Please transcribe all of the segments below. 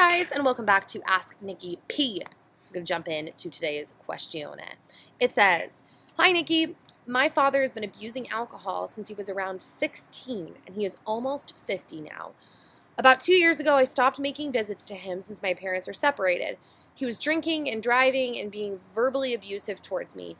guys, and welcome back to Asknikkip. I'm going to jump into today's question. It says, "Hi Nikki, my father has been abusing alcohol since he was around 16, and he is almost 50 now. About 2 years ago, I stopped making visits to him since my parents are separated. He was drinking and driving and being verbally abusive towards me.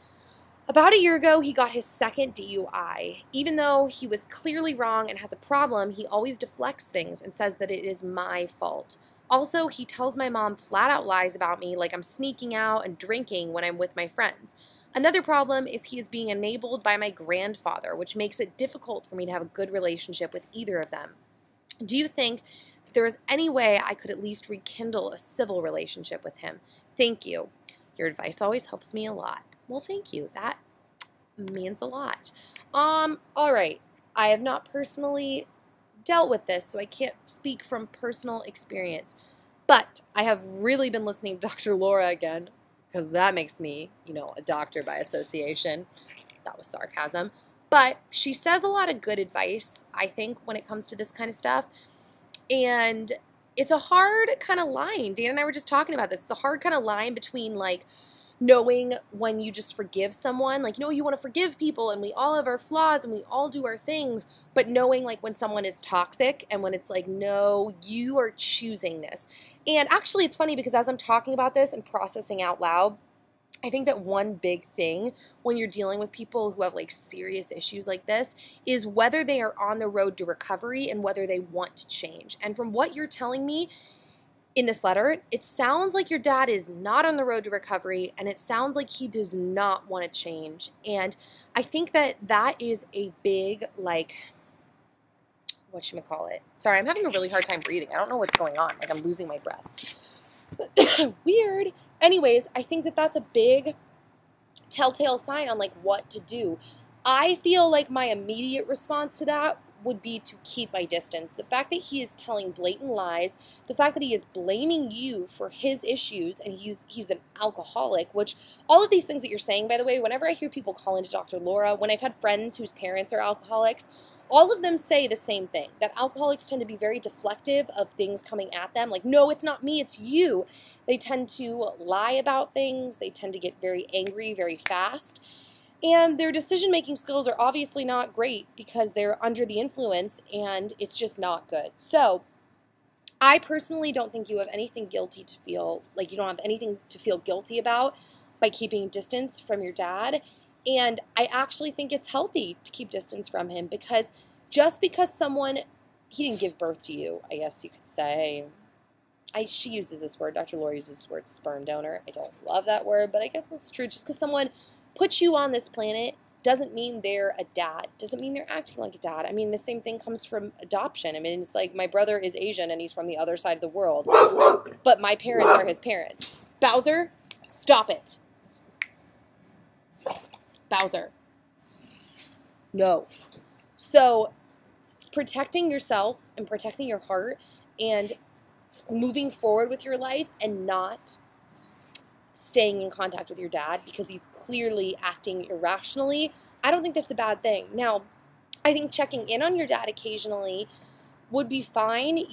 About a year ago, he got his second DUI. Even though he was clearly wrong and has a problem, he always deflects things and says that it is my fault. Also, he tells my mom flat-out lies about me, like I'm sneaking out and drinking when I'm with my friends. Another problem is he is being enabled by my grandfather, which makes it difficult for me to have a good relationship with either of them. Do you think that there is any way I could at least rekindle a civil relationship with him? Thank you. Your advice always helps me a lot." Well, thank you. That means a lot. All right. I have not personally dealt with this, so I can't speak from personal experience. But I have really been listening to Dr. Laura again, because that makes me, a doctor by association. That was sarcasm. But she says a lot of good advice, I think, when it comes to this kind of stuff. And it's a hard kind of line. Dan and I were just talking about this. It's a hard kind of line between, knowing when you just forgive someone, you want to forgive people and we all have our flaws and we all do our things, but knowing when someone is toxic and when it's no, you are choosing this. And actually it's funny because as I'm talking about this and processing out loud, I think that one big thing when you're dealing with people who have serious issues like this is whether they are on the road to recovery and whether they want to change. And from what you're telling me, in this letter, it sounds like your dad is not on the road to recovery, and it sounds like he does not want to change. And I think that that is a big, whatchamacallit. Sorry, I'm having a really hard time breathing. I don't know what's going on. I'm losing my breath. Weird. Anyways, I think that that's a big telltale sign on, what to do. I feel like my immediate response to that would be to keep my distance. The fact that he is telling blatant lies, the fact that he is blaming you for his issues, and he's an alcoholic, which all of these things that you're saying, by the way, whenever I hear people call into Dr. Laura, when I've had friends whose parents are alcoholics, all of them say the same thing, that alcoholics tend to be very deflective of things coming at them, no, it's not me, it's you. They tend to lie about things, they tend to get very angry very fast. And their decision-making skills are obviously not great because they're under the influence and it's just not good. So I personally don't think you have anything guilty to feel, you don't have anything to feel guilty about by keeping distance from your dad. And I actually think it's healthy to keep distance from him because just because he didn't give birth to you, I guess you could say. She uses this word, Dr. Laura uses this word, sperm donor. I don't love that word, but I guess that's true. Just because someone put you on this planet doesn't mean they're a dad, doesn't mean they're acting like a dad. I mean, the same thing comes from adoption. I mean, it's my brother is Asian and he's from the other side of the world, but my parents are his parents. Bowser, stop it. Bowser. No. So protecting yourself and protecting your heart and moving forward with your life and not staying in contact with your dad because he's clearly acting irrationally, I don't think that's a bad thing. Now, I think checking in on your dad occasionally would be fine,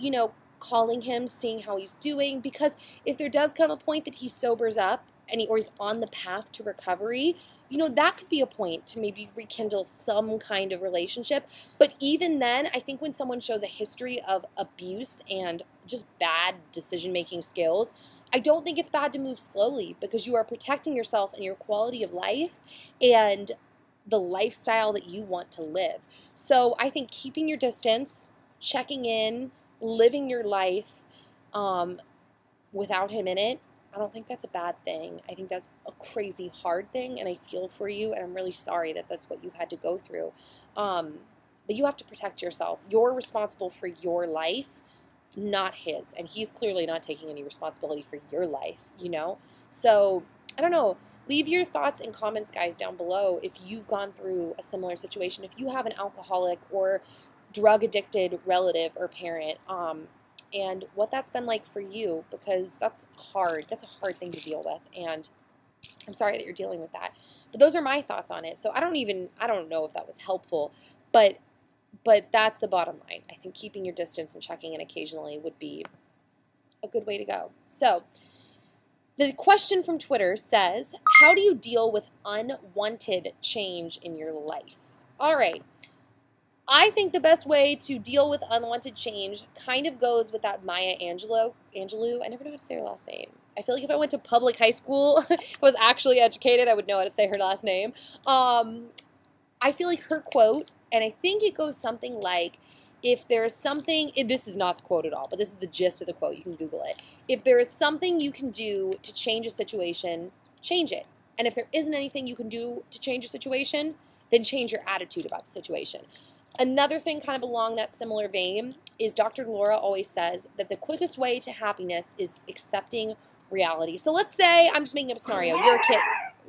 calling him, seeing how he's doing, because if there does come a point that he sobers up or he's on the path to recovery, that could be a point to maybe rekindle some kind of relationship. But even then, I think when someone shows a history of abuse and just bad decision-making skills, I don't think it's bad to move slowly because you are protecting yourself and your quality of life and the lifestyle that you want to live. So I think keeping your distance, checking in, living your life without him in it, I don't think that's a bad thing. I think that's a crazy hard thing, and I feel for you, and I'm really sorry that that's what you've had to go through. But you have to protect yourself. You're responsible for your life, not his, and he's clearly not taking any responsibility for your life, So, I don't know. Leave your thoughts and comments, guys, down below if you've gone through a similar situation, if you have an alcoholic or drug-addicted relative or parent, and what that's been like for you, because that's hard. That's a hard thing to deal with, and I'm sorry that you're dealing with that. But those are my thoughts on it. So I don't know if that was helpful, but that's the bottom line. I think keeping your distance and checking in occasionally would be a good way to go. So the question from Twitter says, how do you deal with unwanted change in your life? All right. I think the best way to deal with unwanted change kind of goes with that Maya Angelou. I never know how to say her last name. I feel like if I went to public high school, if I was actually educated, I would know how to say her last name. I feel like her quote, and I think it goes something like, if there is something, this is not the quote at all, but this is the gist of the quote. You can Google it. If there is something you can do to change a situation, change it. And if there isn't anything you can do to change a situation, then change your attitude about the situation. Another thing kind of along that similar vein is Dr. Laura always says that the quickest way to happiness is accepting reality. So let's say, I'm just making up a scenario. You're a kid.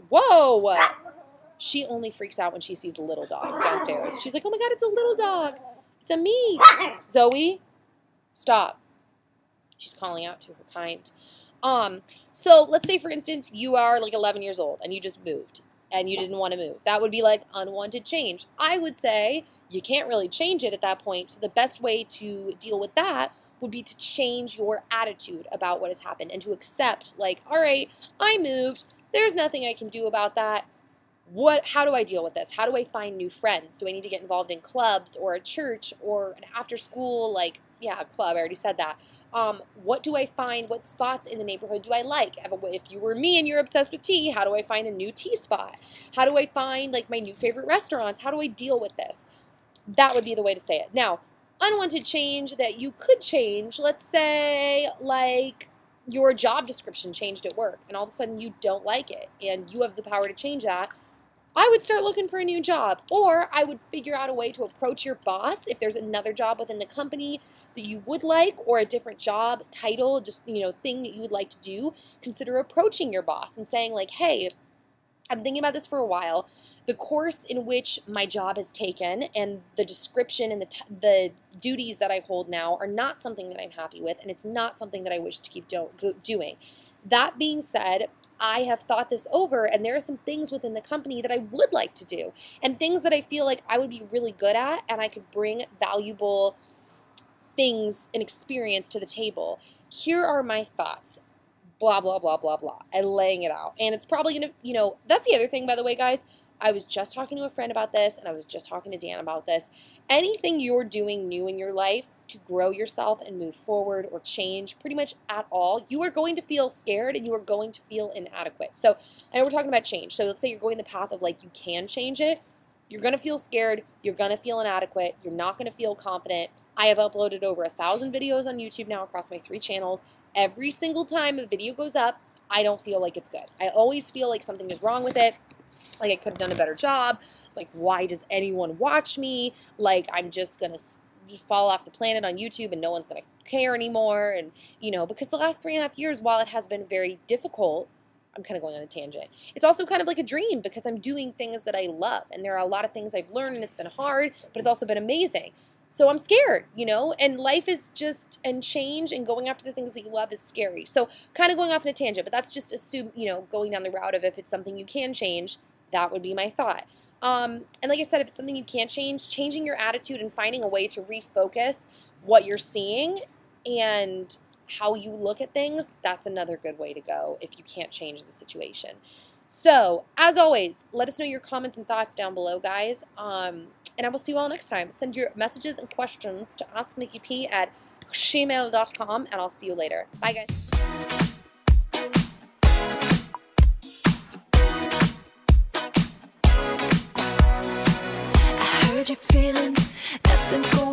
Whoa! She only freaks out when she sees little dogs downstairs. She's like, oh my God, it's a little dog. It's a me. Zoe, stop. She's calling out to her kind. So let's say, for instance, you are like 11 years old and you just moved and you didn't want to move. That would be like unwanted change. I would say you can't really change it at that point. So the best way to deal with that would be to change your attitude about what has happened and to accept, like, all right, I moved. There's nothing I can do about that. How do I deal with this? How do I find new friends? Do I need to get involved in clubs or a church or an after school, like, yeah, a club, I already said that. What do I find? What spots in the neighborhood do I like? If you were me and you're obsessed with tea, how do I find a new tea spot? How do I find, like, my new favorite restaurants? How do I deal with this? That would be the way to say it. Now, unwanted change that you could change, let's say, like, your job description changed at work and all of a sudden you don't like it and you have the power to change that. I would start looking for a new job, or I would figure out a way to approach your boss if there's another job within the company that you would like, or a different job title, just, thing that you would like to do. Consider approaching your boss and saying, like, hey, I'm thinking about this for a while. The course in which my job has taken and the description and the duties that I hold now are not something that I'm happy with, and it's not something that I wish to keep doing. That being said, I have thought this over, and there are some things within the company that I would like to do, and things that I feel like I would be really good at, and I could bring valuable things and experience to the table. Here are my thoughts. Blah, blah, blah, blah, blah. And laying it out. And it's probably going to, that's the other thing, by the way, guys. I was just talking to a friend about this, and I was just talking to Dan about this. Anything you're doing new in your life to grow yourself and move forward or change pretty much at all, you are going to feel scared and you are going to feel inadequate. So I know we're talking about change. So let's say you're going the path of, like, you can change it. You're going to feel scared. You're going to feel inadequate. You're not going to feel confident. I have uploaded over 1,000 videos on YouTube now across my 3 channels. Every single time a video goes up, I don't feel like it's good. I always feel like something is wrong with it. Like, I could have done a better job. Like, why does anyone watch me? Like, I'm just going to fall off the planet on YouTube and no one's going to care anymore. And, because the last 3.5 years, while it has been very difficult, I'm kind of going on a tangent. It's also kind of like a dream because I'm doing things that I love. And there are a lot of things I've learned and it's been hard, but it's also been amazing. So I'm scared, and life is just, and change and going after the things that you love is scary. So kind of going off on a tangent, but that's just going down the route of if it's something you can change, that would be my thought. And like I said, if it's something you can't change, changing your attitude and finding a way to refocus what you're seeing and how you look at things, that's another good way to go if you can't change the situation. So, as always, let us know your comments and thoughts down below, guys. And I will see you all next time. Send your messages and questions to asknikkip@gmail.com, and I'll see you later. Bye, guys. I heard you feeling nothing's going